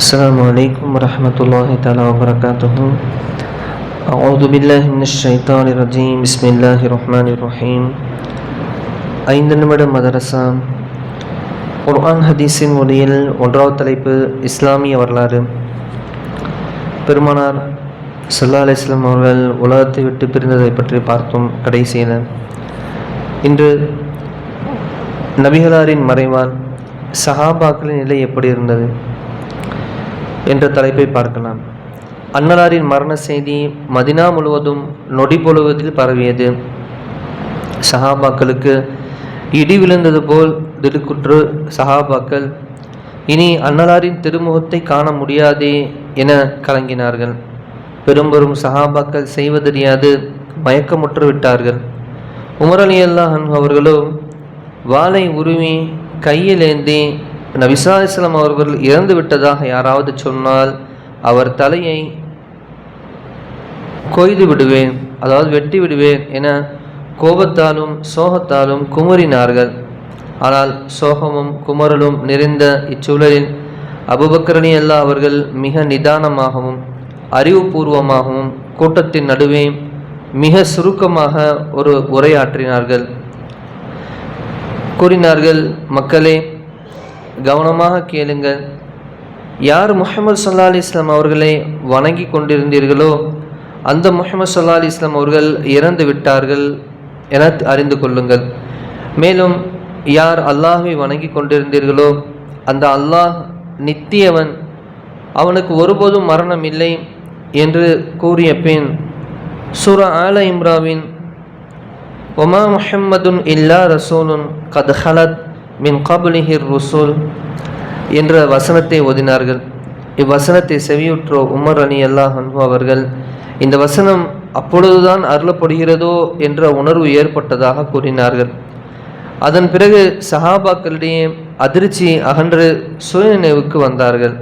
السلام عليكم ورحمة الله تعالى وبركاته. أعوذ بالله من الشيطان الرجيم. بسم الله الرحمن الرحيم. ஐந்து நிமிட மதரசா குர்ஆன் ஹதீஸின் மொழியில் ஒன்றாவது தலைப்பு இஸ்லாமிய வரலாறு. பெருமானார் ஸல்லல்லாஹு அலைஹி வஸல்லம் அவர்கள் உலகத்தை விட்டு பிரிந்ததை பற்றி பார்த்தோம். கடைசியில் இன்று நபிகளாரின் மறைவால் சஹாபாக்களின் நிலை எப்படி இருந்தது என்ற தலைப்பை பார்க்கலாம். அன்னலாரின் மரண செய்தி மதினா முழுவதும் நொடி பொழுவதில் பரவியது. சஹாபாக்களுக்கு இடி விழுந்தது போல் திடுக்குற்று சஹாபாக்கள் இனி அன்னலாரின் திருமுகத்தை காண முடியாதே என கலங்கினார்கள். பெரும்பெரும் சஹாபாக்கள் செய்வதறியாது மயக்கமுற்று விட்டார்கள். உமர் ரலியல்லாஹு அன்ஹு அவர்களோ வாளை உருவி கையில் ஏந்தி நபி ஸல்லல்லாஹு அலைஹி வஸல்லம் அவர்கள் இறந்து விட்டதாக யாராவது சொன்னால் அவர் தலையை கொய்து விடுவேன், அதாவது வெட்டி விடுவேன் என கோபத்தாலும் சோகத்தாலும் குமுறினார்கள். ஆனால் சோகமும் குமரலும் நிறைந்த இச்சூழலில் அபூபக்கர் ரலியல்லாஹு அவர்கள் மிக நிதானமாகவும் அறிவுபூர்வமாகவும் கூட்டத்தின் நடுவே மிக சுருக்கமாக ஒரு உரையாற்றினார்கள். கூறினார்கள், மக்களே, கவனமாக கேளுங்கள். யார் முஹம்மது ஸல்லல்லாஹு அலைஹி வஸல்லம் அவர்களை வணங்கி கொண்டிருந்தீர்களோ அந்த முஹம்மது ஸல்லல்லாஹு அலைஹி வஸல்லம் அவர்கள் இறந்து விட்டார்கள் என அறிந்து கொள்ளுங்கள். மேலும் யார் அல்லாஹ்வை வணங்கி கொண்டிருந்தீர்களோ அந்த அல்லாஹ் நித்தியவன், அவனுக்கு ஒருபோதும் மரணம் இல்லை என்று கூறிய பின் சூரா ஆல இம்ரானின் ஒமா முஹம்மதுன் இல்லா ரசூலுன் கத் ஹலத் மின் கப்லிஹிர் ருசூல் என்ற வசனத்தை ஓதினார்கள். இவ்வசனத்தை செவியுற்ற உமர் ரலியல்லாஹு அன்ஹு அவர்கள் இந்த வசனம் அப்பொழுதுதான் அருளப்படுகிறதோ என்ற உணர்வு ஏற்பட்டதாக கூறினார்கள். அதன் பிறகு சஹாபாக்களிடையே அதிர்ச்சி அகன்று சுயநினைவுக்கு வந்தார்கள்.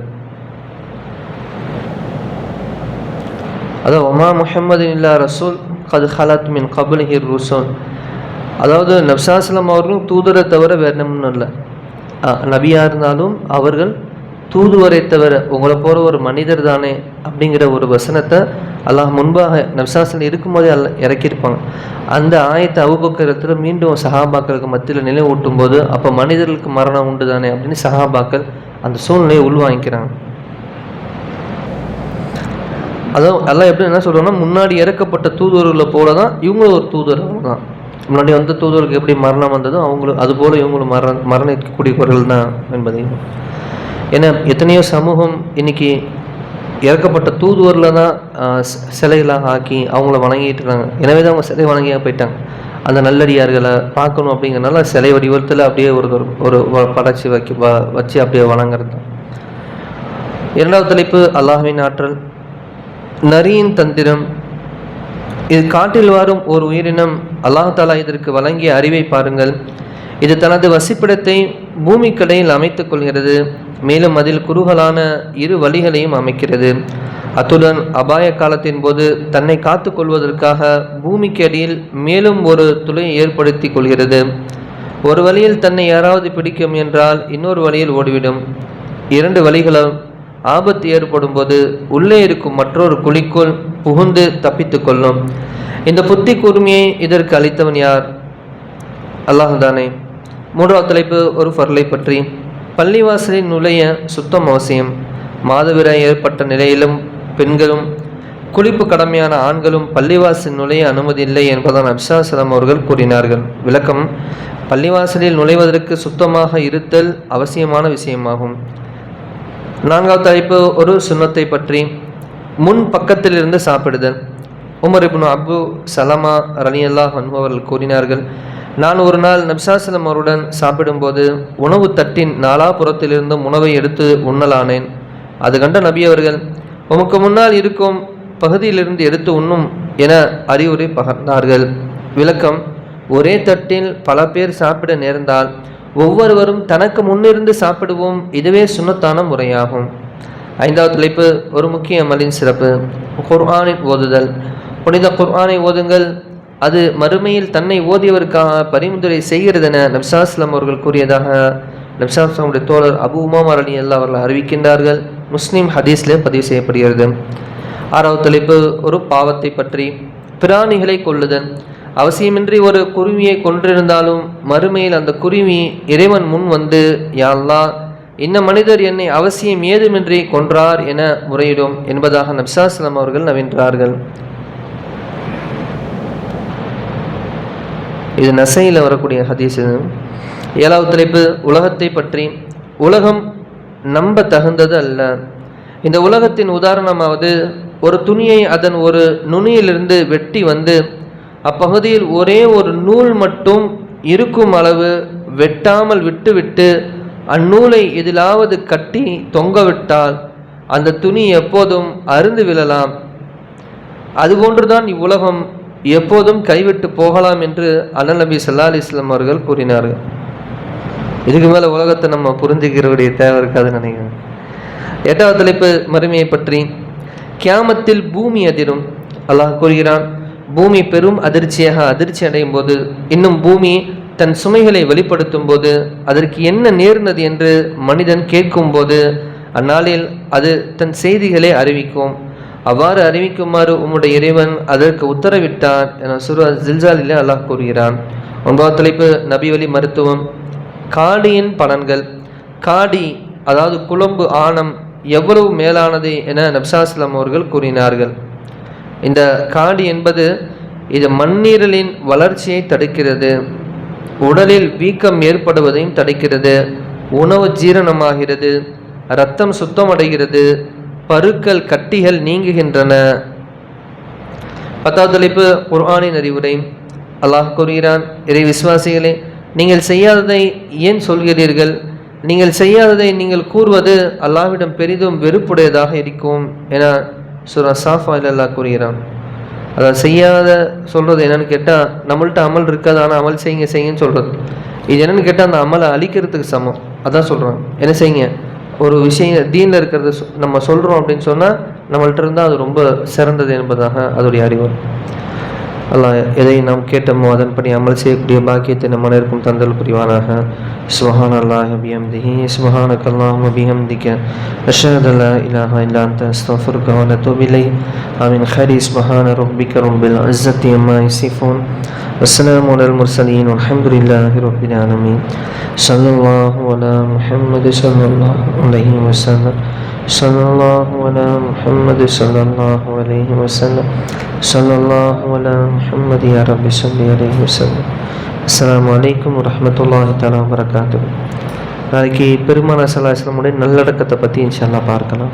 அதாவது ஒமா முஹம்மது இல்லா ரசூல் கத் ஹலத் மின் கப்லிஹிர் ருசூல், அதாவது நபி ஸல்லல்லாஹு அலைஹி வஸல்லம் அவர்களும் தூதரை தவிர வேறு ஒன்றும் இல்லை. நபியாக இருந்தாலும் அவர்கள் தூதுவரை தவிர உங்களை போகிற ஒரு மனிதர் தானே அப்படிங்கிற ஒரு வசனத்தை அல்லாஹ் முன்பாக நபி ஸல்லல்லாஹு அலைஹி வஸல்லம் இருக்கும்போதே இறக்கியிருப்பாங்க. அந்த ஆயத்தை அபூபக்கர் மீண்டும் சஹாபாக்களுக்கு மத்தியில் நிலைவூட்டும் போது அப்போ மனிதர்களுக்கு மரணம் உண்டு தானே அப்படின்னு சஹாபாக்கள் அந்த சூழ்நிலையை உள்வாங்கிக்கிறாங்க. அதாவது அல்லாஹ் எப்படி என்ன சொல்கிறாங்கன்னா, முன்னாடி இறக்கப்பட்ட தூதுவர்களை போல தான் இவங்களும் ஒரு தூதுவர்கள் தான். முன்னாடி வந்த தூதுவருக்கு எப்படி மரணம் வந்ததோ அவங்களும் அதுபோல் இவங்களும் மரணிக்கக்கூடியவர்கள் தான் என்பதையும். ஏன்னா எத்தனையோ சமூகம் இன்னைக்கு இறக்கப்பட்ட தூதுவரில் தான் சிலைகளாக ஆக்கி அவங்கள வணங்கிட்டு இருக்காங்க. எனவே தான் அவங்க சிலை வணங்கியாக போயிட்டாங்க. அந்த நல்லடியார்களை பார்க்கணும் அப்படிங்கிறனால சிலை வடிவத்தில் அப்படியே ஒரு படைச்சி வச்சு அப்படியே வணங்குறது தான். இரண்டாவது தலைப்பு அல்லாஹ்வின் ஆற்றல். நரியின் தந்திரம். இது காட்டில் வாரும் ஒரு உயிரினம். அல்லாஹ் தஆலா இதற்கு வழங்கிய அறிவை பாருங்கள். இது தனது வசிப்பிடத்தை பூமிக்கடையில் அமைத்துக் கொள்கிறது. மேலும் அதில் குறுகலான இரு வழிகளையும் அமைக்கிறது. அத்துடன் அபாய காலத்தின் போது தன்னை காத்து கொள்வதற்காக பூமிக்கு அடியில் மேலும் ஒரு துளையை ஏற்படுத்தி கொள்கிறது. ஒரு வழியில் தன்னை யாராவது பிடிக்கும் என்றால் இன்னொரு வழியில் ஓடிவிடும். இரண்டு வழிகளும் ஆபத்து ஏற்படும் போது உள்ளே இருக்கும் மற்றொரு குழிக்குள் புகுந்து தப்பித்து கொள்ளும். இந்த புத்தி கூர்மையை இதற்கு அளித்தவன் யார்? அல்லாஹ் தானே. மூன்றாவது தலைப்பு ஒரு ஃபர்லை பற்றி. பள்ளிவாசலில் நுழைய சுத்தம் அவசியம். மாதவிடாய் ஏற்பட்ட நிலையிலும் பெண்களும் குளிப்பு கடமையான ஆண்களும் பள்ளிவாசலில் நுழைய அனுமதி இல்லை என்பதான் நபி ஸல்லல்லாஹு அலைஹி வஸல்லம் அவர்கள் கூறினார்கள். விளக்கம்: பள்ளிவாசலில் நுழைவதற்கு சுத்தமாக இருத்தல் அவசியமான விஷயமாகும். நான்காவது தலைப்பு ஒரு சுன்னத்தை பற்றி. முன் பக்கத்தில் இருந்து சாப்பிடுதல். உமர் இப்னு அபு சலமா ரலியல்லாஹு அன்ஹு அவர்கள் கூறினார்கள், நான் ஒரு நாள் நபி ஸல்லல்லாஹு அலைஹி வஸல்லம் அவருடன் சாப்பிடும்போது உணவு தட்டின் நாலாபுறத்திலிருந்தும் உணவை எடுத்து உண்ணலானேன். அது கண்ட நபி அவர்கள், உமக்கு முன்னால் இருக்கும் பகுதியிலிருந்து எடுத்து உண்ணும் என அறிவுரை பகர்ந்தார்கள். விளக்கம்: ஒரே தட்டில் பல பேர் சாப்பிட நேர்ந்தால் ஒவ்வொருவரும் தனக்கு முன்னிருந்து சாப்பிடுவோம். இதுவே சுன்னத்தான முறையாகும். ஐந்தாவது தலைப்பு ஒரு முக்கிய அமலின் சிறப்பு. குர்ஆனின் ஓதுதல். புனித குர்ஆனை ஓதுங்கள். அது மறுமையில் தன்னை ஓதியவருக்காக பரிந்துரை செய்கிறதென நபி ஸல்லல்லாஹு அலைஹி வஸல்லம் அவர்கள் கூறியதாக நபி ஸல்லல்லாஹு அலைஹி வஸல்லம் தோழர் அபூ உமாமா ரலியல்லாஹு அவர்கள் அறிவிக்கின்றார்கள். முஸ்லீம் ஹதீஸ்ல பதிவு செய்யப்படுகிறது. 6வது தலைப்பு ஒரு பாவத்தை பற்றி. பிராணிகளை கொல்லுதல். அவசியமின்றி ஒரு குருவியை கொன்றிருந்தாலும் மறுமையில் அந்த குருவி இறைவன் முன் வந்து, யா அல்லாஹ், இந்த மனிதர் என்னை அவசியம் ஏதுமின்றி கொன்றார் என முறையிடும் என்பதாக நபி ஸல்லல்லாஹு அலைஹி வஸல்லம் அவர்கள் நவின்றார்கள். இது நசையில் வரக்கூடிய ஹதீஸ். 7வது தலைப்பு உலகத்தை பற்றி. உலகம் நம்ப தகுந்தது அல்ல. இந்த உலகத்தின் உதாரணமாவது ஒரு துணியை அதன் ஒரு நுனியிலிருந்து வெட்டி வந்து அப்பகுதியில் ஒரே ஒரு நூல் மட்டும் இருக்கும் அளவு வெட்டாமல் விட்டுவிட்டு அந்நூலை எதிலாவது கட்டி தொங்கவிட்டால் அந்த துணி எப்போதும் அருந்து விழலாம். அதுபோன்றுதான் இவ்வுலகம் எப்போதும் கைவிட்டு போகலாம் என்று அண்ணல் நபி ஸல்லல்லாஹு அலைஹி வஸல்லம் அவர்கள் கூறினார்கள். இதுக்கு மேலே உலகத்தை நம்ம புரிஞ்சுக்கிறவுடைய தேவை இருக்காதுன்னு நினைக்கிறேன். 8வது தலைப்பு மறுமையை பற்றி. கியாமத்தில் பூமி அதிரும். அல்லாஹ் கூறுகிறான், பூமி பெரும் அதிர்ச்சி அடையும் போது, இன்னும் பூமி தன் சுமைகளை வெளிப்படுத்தும் போது, அதற்கு என்ன நேர்ந்தது என்று மனிதன் கேட்கும் போது, அந்நாளில் அது தன் செய்திகளை அறிவிக்கும். அவ்வாறு அறிவிக்குமாறு உம்முடைய இறைவன் அதற்கு உத்தரவிட்டார் என சூரா ஜில்சாலிலே அல்லாஹ் கூறுகிறான். 9வது தலைப்பு நபி வழி மருத்துவம். காடியின் பலன்கள். காடி அதாவது குழம்பு ஆணம் எவ்வளவு மேலானது என நபி ஸல்லல்லாஹு அலைஹி வஸல்லம் அவர்கள் கூறினார்கள். இந்த காடி என்பது இது மண்ணீரலின் வளர்ச்சியை தடுக்கிறது, உடலில் வீக்கம் ஏற்படுவதையும் தடுக்கிறது, உணவு ஜீரணமாகிறது, இரத்தம் சுத்தமடைகிறது, பருக்கள் கட்டிகள் நீங்குகின்றன. 10வது தலைப்பு குர்ஆனின் அறிவுரை. அல்லாஹ் கூறுகிறான், இறை விசுவாசிகளே, நீங்கள் செய்யாததை ஏன் சொல்கிறீர்கள்? நீங்கள் செய்யாததை நீங்கள் கூறுவது அல்லாஹ்விடம் பெரிதும் வெறுப்புடையதாக இருக்கும் என சூரா சாஃபாயில் அல்லாஹ் கூறுகிறான். அதை செய்யாத சொல்கிறது என்னென்னு கேட்டால், நம்மள்ட்ட அமல் இருக்காது, ஆனால் அமல் செய்யுங்கன்னு சொல்கிறது. இது என்னென்னு கேட்டால் அந்த அமலை அழிக்கிறதுக்கு சமம். அதான் சொல்கிறான், என்ன செய்யுங்க, ஒரு விஷயம் தீனில் இருக்கிறத நம்ம சொல்கிறோம் அப்படின்னு சொன்னால் நம்மள்ட்ட இருந்தால் அது ரொம்ப சிறந்தது என்பதாக அதோடைய அறிவு. அல்லாஹ் எதை நாம் கேட்டோமோ அதன்படி அமல் செய்யக்கூடிய பாக்கியத்தை நம் அனைவருக்கும் தந்தல் புரிவானாக. சுப்ஹானல்லாஹி பிஹம்திஹி சுப்ஹானக்கல்லாஹும்ம பிஹம்திக அஷ்ஹது அல்லா இலாஹா இல்லா அன்த அஸ்தக்ஃபிருக வ அத்தூபு இலைக். ஆமீன். ஹரி சுப்ஹான ரப்பிக ரப்பில் இஸ்ஸத்தி அம்மா யசிஃபூன் வஸ்ஸலாமு அலல் முர்ஸலீன் வல்ஹம்துலில்லாஹி ரப்பில் ஆலமீன். ஸல்லல்லாஹு அலா முஹம்மது ஸல்லல்லாஹு அலைஹி வஸல்லம். ஸல்லல்லாஹு அலா முஹம்மது ஸல்லல்லாஹு அலைஹி வஸல்லம். ஸல்லல்லாஹு அலா முஹம்மது யா ரப்பி ஸல்லி அலைஹி வஸல்லம். அஸ்ஸலாமு அலைக்கும் வரஹ்மத்துல்லாஹி தஆலா வபரகாத்துஹு. நாளைக்கு பெருமானார் ஸல்லல்லாஹு அலைஹி வஸல்லம் நல்லடக்கத்தை பற்றி இன்ஷா அல்லாஹ் பார்க்கலாம்.